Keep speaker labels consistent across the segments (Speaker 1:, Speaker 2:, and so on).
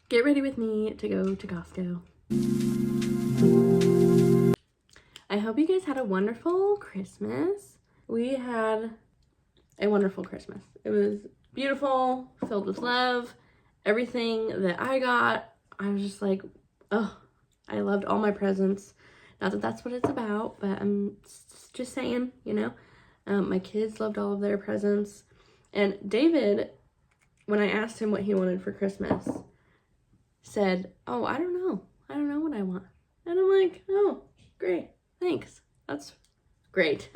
Speaker 1: get ready with me to go to Costco. I hope you guys had a wonderful Christmas. We had a wonderful Christmas. It was beautiful, filled with love. Everything that I got, I was just like, oh, I loved all my presents. Not that that's what it's about, but I'm just saying, you know. My kids loved all of their presents. And David, when I asked him what he wanted for Christmas, said, oh, I don't know. I don't know what I want. And I'm like, oh, great. Thanks. That's great.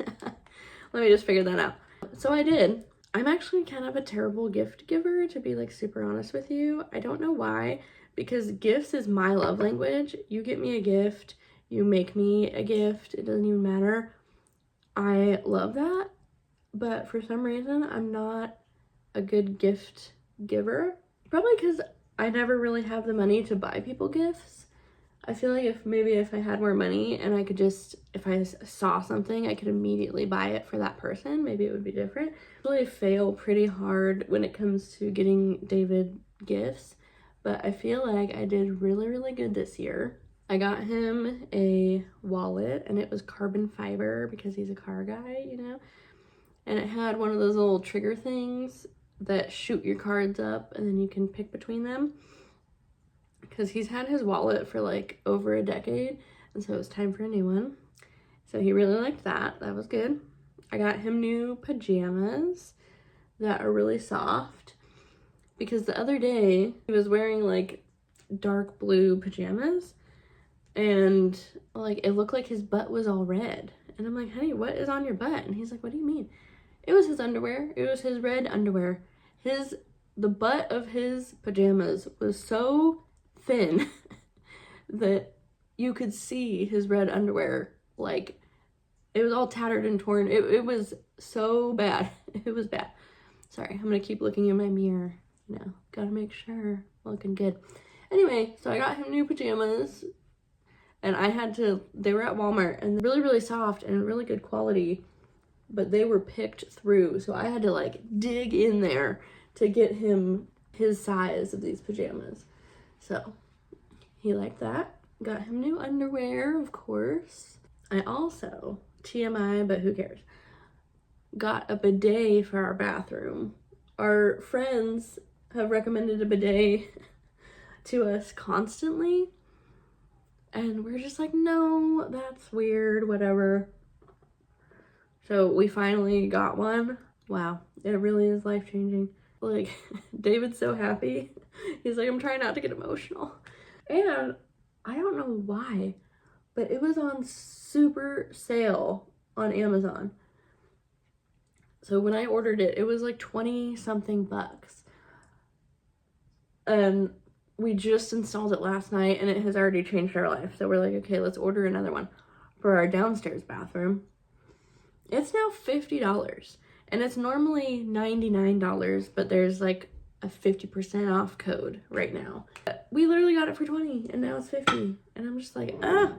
Speaker 1: Let me just figure that out. So I did. I'm actually kind of a terrible gift giver, to be like super honest with you. I don't know why, because gifts is my love language. You get me a gift, you make me a gift, it doesn't even matter. I love that, but for some reason, I'm not a good gift giver. Probably because I never really have the money to buy people gifts. I feel like if I had more money and I could just, if I saw something, I could immediately buy it for that person, maybe it would be different. I really fail pretty hard when it comes to getting David gifts, but I feel like I did really, really good this year. I got him a wallet, and it was carbon fiber because he's a car guy, you know? And it had one of those little trigger things that shoot your cards up and then you can pick between them. Because he's had his wallet for like over a decade, and so it was time for a new one. So he really liked that. That was good. I got him new pajamas that are really soft, because the other day he was wearing like dark blue pajamas, and like it looked like his butt was all red. And I'm like, honey, what is on your butt? And he's like, what do you mean? It was his underwear. It was his red underwear. The butt of his pajamas was so thin that you could see his red underwear. Like, it was all tattered and torn. It was so bad. It was bad. Sorry, I'm gonna keep looking in my mirror. You know, gotta make sure I'm looking good. Anyway, so I got him new pajamas, and they were at Walmart, and really, really soft and really good quality, but they were picked through, so I had to like dig in there to get him his size of these pajamas. So he liked that. Got him new underwear, of course. I also, TMI, but who cares, got a bidet for our bathroom. Our friends have recommended a bidet to us constantly, and we're just like, no, that's weird, whatever. So we finally got one. Wow, it really is life-changing. Like, David's so happy. He's like, I'm trying not to get emotional. And I don't know why, but it was on super sale on Amazon. So when I ordered it, it was like 20 something bucks. And we just installed it last night, and it has already changed our life. So we're like, okay, let's order another one for our downstairs bathroom. It's now $50, and it's normally $99, but there's like a 50% off code right now. We literally got it for 20, and now it's 50, and I'm just like, ah.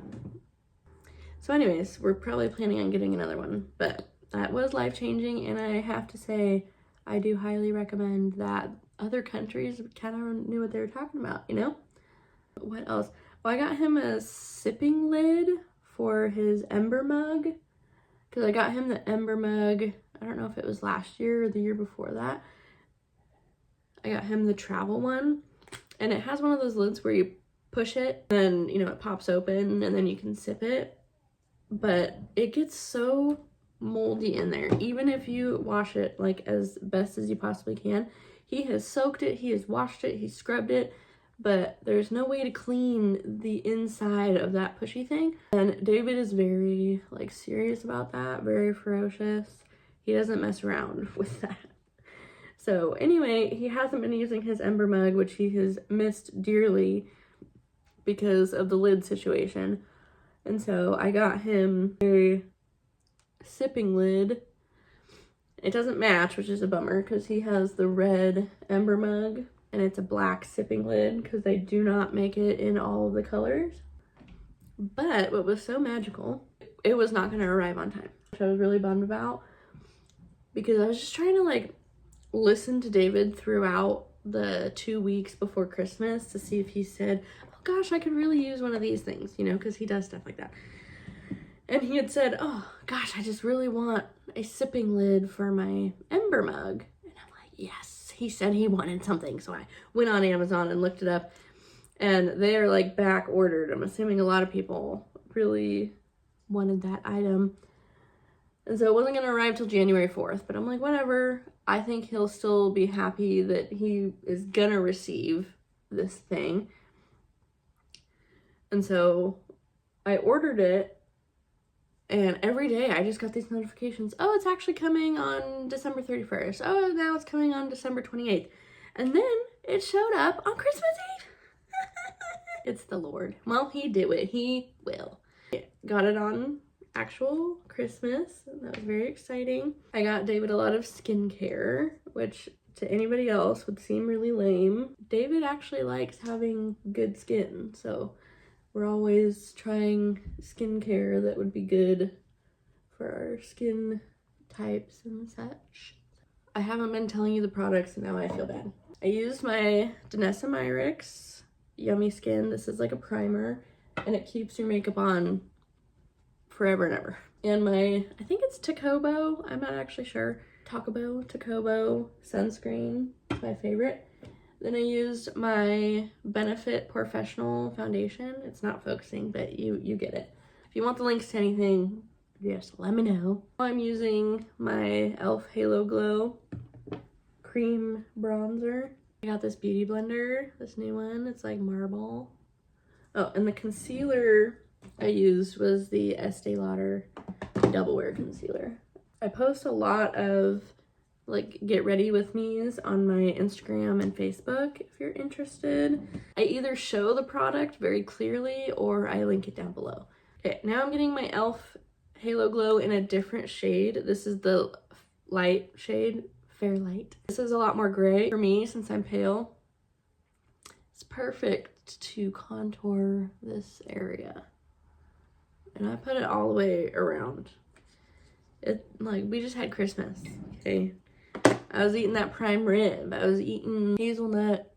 Speaker 1: So anyways, we're probably planning on getting another one, but that was life-changing, and I have to say, I do highly recommend that. Other countries kind of knew what they were talking about, you know? What else? Well, I got him a sipping lid for his Ember mug, because I got him the Ember mug, I don't know if it was last year or the year before that. I got him the travel one, and it has one of those lids where you push it and, you know, it pops open and then you can sip it. But it gets so moldy in there, even if you wash it like as best as you possibly can. He has soaked it, he has washed it, he scrubbed it, but there's no way to clean the inside of that pushy thing. And David is very like serious about that, very ferocious. He doesn't mess around with that. So anyway, he hasn't been using his Ember mug, which he has missed dearly because of the lid situation. And so I got him a sipping lid. It doesn't match, which is a bummer, because he has the red Ember mug, and it's a black sipping lid because they do not make it in all of the colors. But what was so magical, it was not going to arrive on time, which I was really bummed about, because I was just trying to like listen to David throughout the 2 weeks before Christmas to see if he said, oh gosh, I could really use one of these things, you know, because he does stuff like that. And he had said, oh gosh, I just really want a sipping lid for my Ember mug. And I'm like, yes, he said he wanted something. So I went on Amazon and looked it up, and they are like back ordered. I'm assuming a lot of people really wanted that item. And so it wasn't going to arrive till January 4th, but I'm like, whatever. I think he'll still be happy that he is going to receive this thing. And so I ordered it, and every day I just got these notifications. Oh, it's actually coming on December 31st. Oh, now it's coming on December 28th. And then it showed up on Christmas Eve. It's the Lord. Well, he did it. He will. Got it on actual Christmas. That was very exciting. I got David a lot of skincare, which to anybody else would seem really lame. David actually likes having good skin, so we're always trying skincare that would be good for our skin types and such. I haven't been telling you the products, and now I feel bad. I used my Danessa Myricks Yummy Skin. This is like a primer, and it keeps your makeup on forever and ever. And my, I think it's Tacobo, I'm not actually sure. Tacobo sunscreen, it's my favorite. Then I used my Benefit Professional foundation. It's not focusing, but you get it. If you want the links to anything, just let me know. I'm using my e.l.f. Halo Glow cream bronzer. I got this beauty blender, this new one. It's like marble. Oh, and the concealer I used was the Estee Lauder Double Wear Concealer. I post a lot of like get ready with me's on my Instagram and Facebook if you're interested. I either show the product very clearly or I link it down below. Okay, now I'm getting my e.l.f. Halo Glow in a different shade. This is the light shade, Fair Light. This is a lot more gray for me since I'm pale. It's perfect to contour this area. And I put it all the way around. It, like, we just had Christmas, okay? I was eating that prime rib. I was eating hazelnut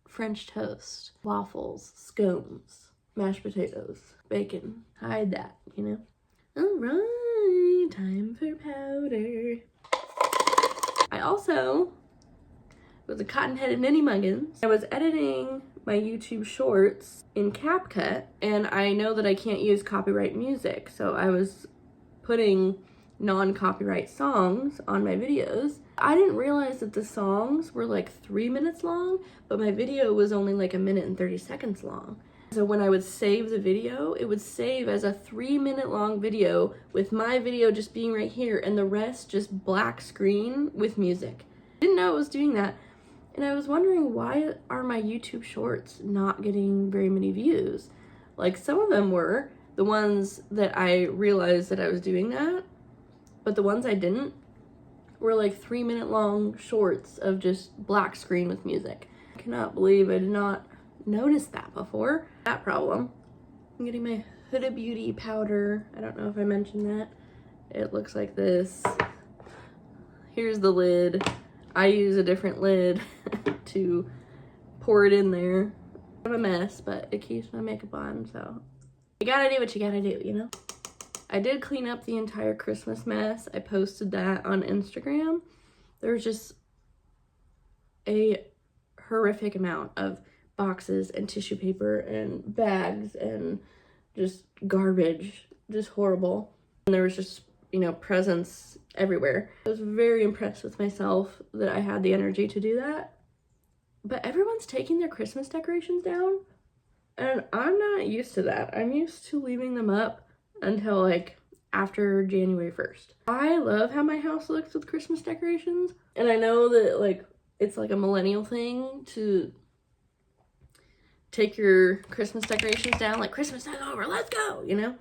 Speaker 1: French toast, waffles, scones, mashed potatoes, bacon. Hide that, you know? All right, time for powder. I also was a cotton-headed ninny muggins. I was editing my YouTube shorts in CapCut, and I know that I can't use copyright music, so I was putting non-copyright songs on my videos. I didn't realize that the songs were like 3 minutes long, but my video was only like 1 minute and 30 seconds long. So when I would save the video, it would save as a 3-minute long video with my video just being right here and the rest just black screen with music. Didn't know it was doing that. And I was wondering, why are my YouTube shorts not getting very many views? Like, some of them were, the ones that I realized that I was doing that, but the ones I didn't were like 3-minute long shorts of just black screen with music. I cannot believe I did not notice that before. That problem. I'm getting my Huda Beauty powder. I don't know if I mentioned that. It looks like this. Here's the lid. I use a different lid to pour it in there. I'm a mess, but it keeps my makeup on, so you gotta do what you gotta do, you know? I did clean up the entire Christmas mess. I posted that on Instagram. There was just a horrific amount of boxes and tissue paper and bags and just garbage, just horrible. And there was just, you know, presents everywhere. I was very impressed with myself that I had the energy to do that. But everyone's taking their Christmas decorations down, and I'm not used to that. I'm used to leaving them up until like after January 1st. I love how my house looks with Christmas decorations, and I know that like it's like a millennial thing to take your Christmas decorations down, like Christmas is over, let's go, you know?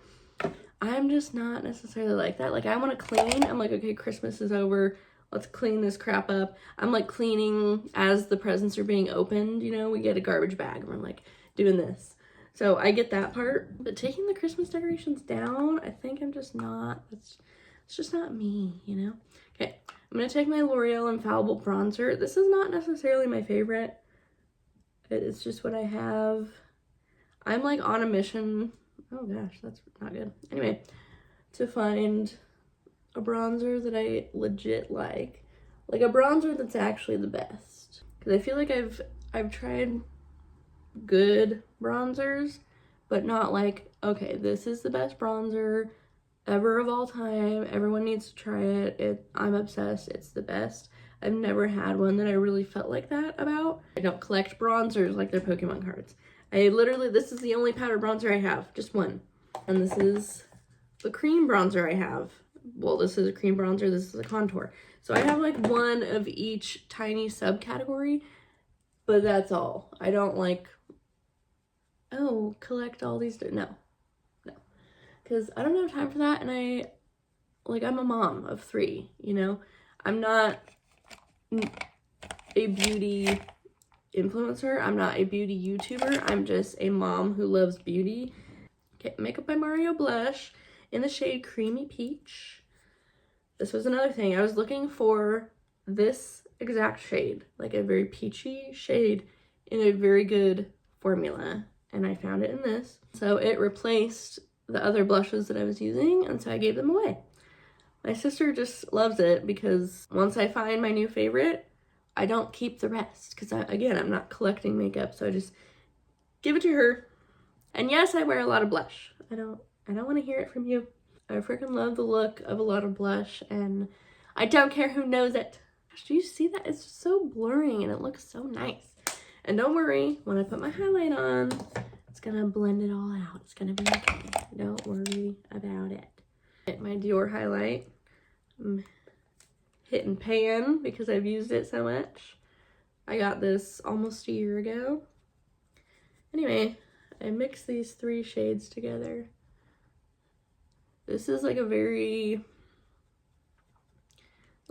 Speaker 1: I'm just not necessarily like that. Like, I want to clean. I'm like, okay, Christmas is over, let's clean this crap up. I'm like cleaning as the presents are being opened, you know? We get a garbage bag and we're like doing this. So I get that part, but taking the Christmas decorations down, I think I'm just not, it's just not me, you know? Okay, I'm going to take my L'Oreal Infallible Bronzer. This is not necessarily my favorite. It's just what I have. I'm like on a mission. Oh gosh, that's not good. Anyway, to find a bronzer that I legit like a bronzer that's actually the best. Because I feel like I've tried good bronzers, but not like, okay, this is the best bronzer ever of all time. Everyone needs to try it. I'm obsessed. It's the best. I've never had one that I really felt like that about. I don't collect bronzers like they're Pokemon cards. This is the only powder bronzer I have, just one. And this is the cream bronzer I have. Well, this is a cream bronzer, this is a contour. So I have like one of each tiny subcategory, but that's all. I don't like, oh, collect all these, no. Because I don't have time for that, and I'm a mom of 3, you know? I'm not a beauty influencer. I'm not a beauty YouTuber. I'm just a mom who loves beauty. Okay, Makeup by Mario blush in the shade Creamy Peach. This was another thing. I was looking for this exact shade, like a very peachy shade in a very good formula, and I found it in this. So it replaced the other blushes that I was using, and so I gave them away. My sister just loves it because once I find my new favorite, I don't keep the rest because, again, I'm not collecting makeup, so I just give it to her. And yes, I wear a lot of blush. I don't want to hear it from you. I freaking love the look of a lot of blush, and I don't care who knows it. Gosh, do you see that? It's just so blurring, and it looks so nice. And don't worry, when I put my highlight on, it's gonna blend it all out. It's gonna be okay. Don't worry about it. My Dior highlight. I'm hitting pan because I've used it so much. I got this almost a year ago. Anyway, I mixed these 3 shades together. This is like a very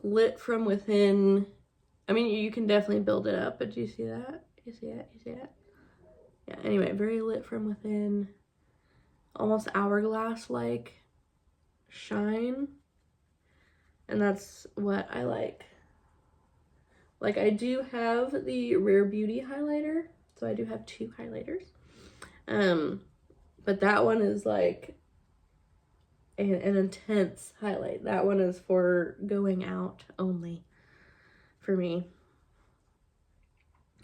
Speaker 1: lit from within. I mean, you can definitely build it up, but do you see that? You see it? You see it? Yeah, anyway, very lit from within. Almost hourglass-like shine. And that's what I like. Like, I do have the Rare Beauty highlighter, so I do have 2 highlighters. But that one is like an intense highlight. That one is for going out only for me.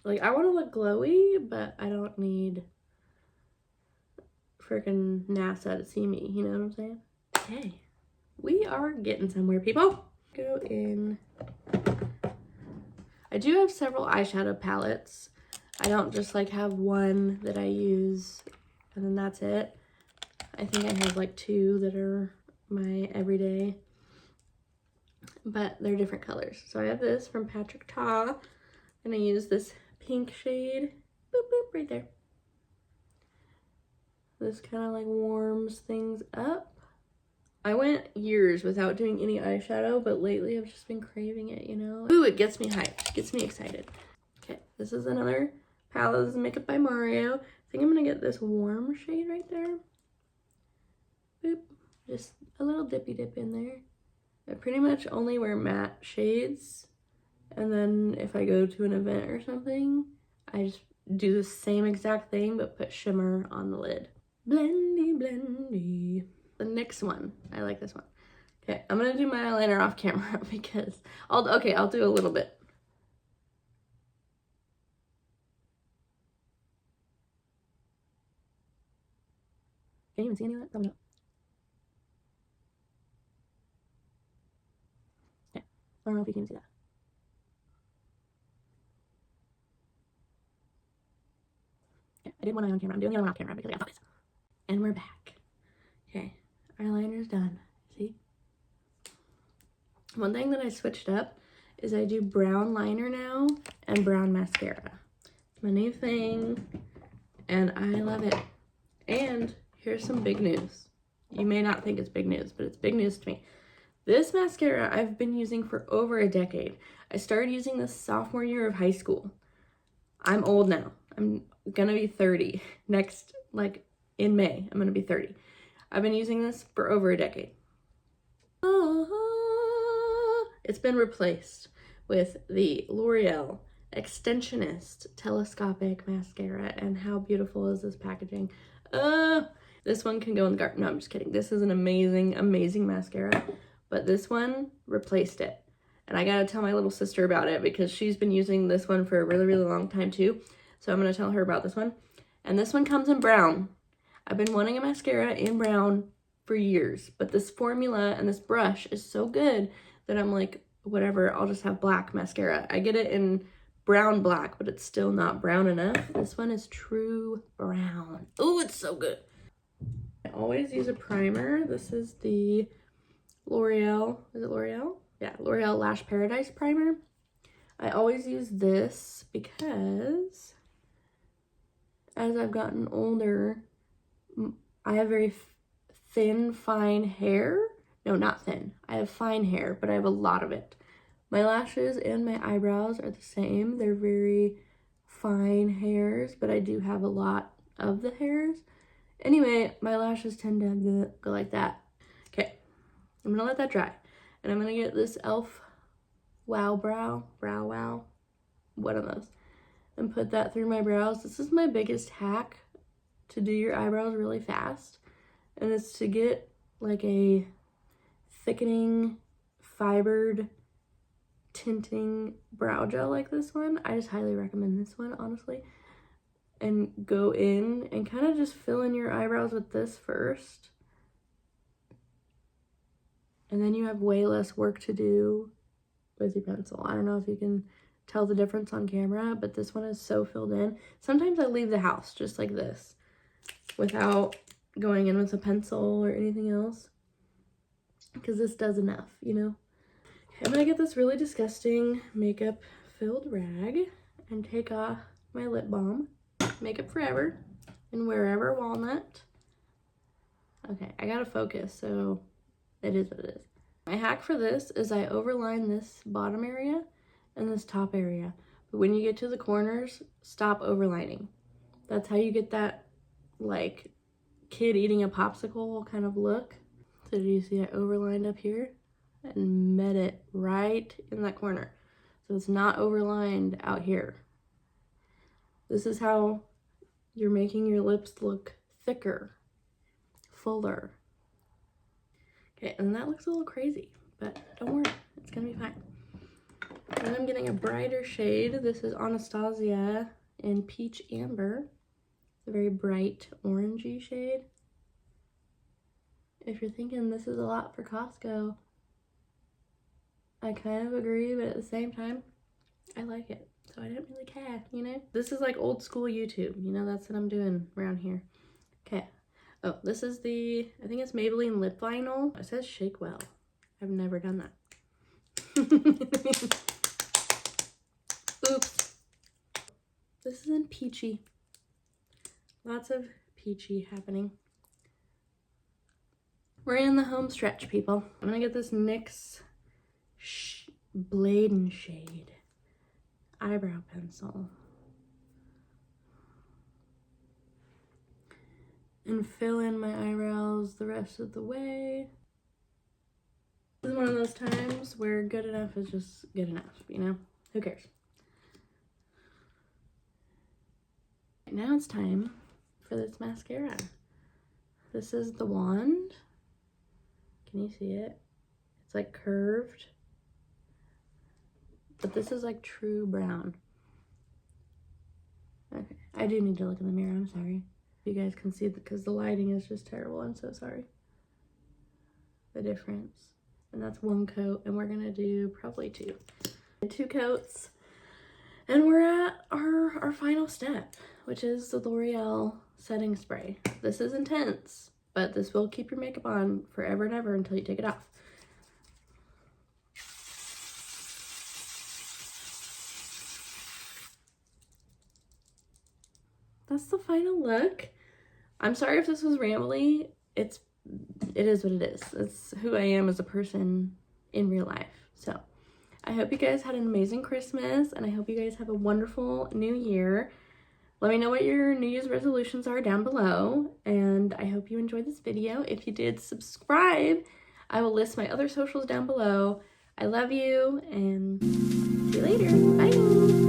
Speaker 1: Like, I want to look glowy, but I don't need freaking NASA to see me, you know what I'm saying? Okay, we are getting somewhere, people. Go in. I do have several eyeshadow palettes. I don't just like have one that I use and then that's it. I think I have like 2 that are my everyday, but they're different colors. So I have this from Patrick Ta, and I use this pink shade, boop, boop, right there. This kind of like warms things up. I went years without doing any eyeshadow, but lately I've just been craving it, you know? Ooh, it gets me hyped, gets me excited. Okay, this is another palette. This is Makeup by Mario. I think I'm gonna get this warm shade right there. Boop, just a little dippy dip in there. I pretty much only wear matte shades, and then if I go to an event or something, I just do the same exact thing, but put shimmer on the lid. Blendy, blendy. The next one, I like this one. Okay, I'm gonna do my eyeliner off camera because I'll do a little bit. Can you even see any of that? Probably not. Yeah, I don't know if you can see that. Yeah, I did one eye on camera. I'm doing the other one off camera because I got focus. And we're back. Okay, eyeliner's done. See? One thing that I switched up is I do brown liner now and brown mascara. It's my new thing, and I love it. And here's some big news. You may not think it's big news, but it's big news to me. This mascara I've been using for over a decade. I started using this sophomore year of high school. I'm old now. I'm gonna be 30 next, like in May, I'm gonna be 30. I've been using this for over a decade. It's been replaced with the L'Oreal Extensionist Telescopic Mascara. And how beautiful is this packaging? This one can go in the garden. No, I'm just kidding. This is an amazing, amazing mascara. But this one replaced it. And I gotta tell my little sister about it because she's been using this one for a really, really long time too. So I'm gonna tell her about this one. And this one comes in brown. I've been wanting a mascara in brown for years. But this formula and this brush is so good that I'm like, whatever, I'll just have black mascara. I get it in brown black, but it's still not brown enough. This one is true brown. Oh, it's so good. I always use a primer. This is the L'Oreal, is it L'Oreal? Yeah, L'Oreal Lash Paradise Primer. I always use this because as I've gotten older, I have very thin, fine hair. No, not thin. I have fine hair, but I have a lot of it. My lashes and my eyebrows are the same. They're very fine hairs, but I do have a lot of the hairs. Anyway, my lashes tend to go like that. Okay, I'm gonna let that dry. And I'm gonna get this e.l.f. Wow Brow, one of those, and put that through my brows. This is my biggest hack to do your eyebrows really fast. And it's to get like a thickening, fibered, tinting brow gel like this one. I just highly recommend this one, honestly. And go in and kind of just fill in your eyebrows with this first. And then you have way less work to do with your pencil. I don't know if you can tell the difference on camera, but this one is so filled in. Sometimes I leave the house just like this without going in with a pencil or anything else, because this does enough, you know? Okay, I'm gonna get this really disgusting makeup filled rag and take off my lip balm, Makeup Forever and Wherever Walnut. Okay, I gotta focus, so it is what it is. My hack for this is I overline this bottom area and this top area, but when you get to the corners, stop overlining. That's how you get that like kid eating a popsicle kind of look. So do you see I overlined up here and met it right in that corner? So it's not overlined out here. This is how you're making your lips look thicker, fuller. Okay, and that looks a little crazy, but don't worry, it's gonna be fine. Then I'm getting a brighter shade. This is Anastasia in Peach Amber. It's a very bright orangey shade. If you're thinking this is a lot for Costco, I kind of agree, but at the same time, I like it. So I don't really care, you know? This is like old school YouTube, you know, that's what I'm doing around here. Okay. Oh, this is the, I think it's Maybelline Lip Vinyl. It says Shake Well. I've never done that. Oops. This is in Peachy. Lots of peachy happening. We're in the home stretch, people. I'm gonna get this NYX Bladen shade eyebrow pencil and fill in my eyebrows the rest of the way. This is one of those times where good enough is just good enough, you know? Who cares? Now it's time for this mascara. This is the wand. Can you see it? It's like curved. But this is like true brown. Okay, I do need to look in the mirror, I'm sorry. You guys can see because the lighting is just terrible, I'm so sorry. The difference. And that's one coat, and we're gonna do probably two. 2 coats. And we're at our final step, which is the L'Oreal setting spray. This is intense, but this will keep your makeup on forever and ever until you take it off. That's the final look. I'm sorry if this was rambly. It is what it is. It's who I am as a person in real life. So I hope you guys had an amazing Christmas, and I hope you guys have a wonderful new year. Let me know what your New Year's resolutions are down below, and I hope you enjoyed this video. If you did, subscribe. I will list my other socials down below. I love you, and see you later. Bye.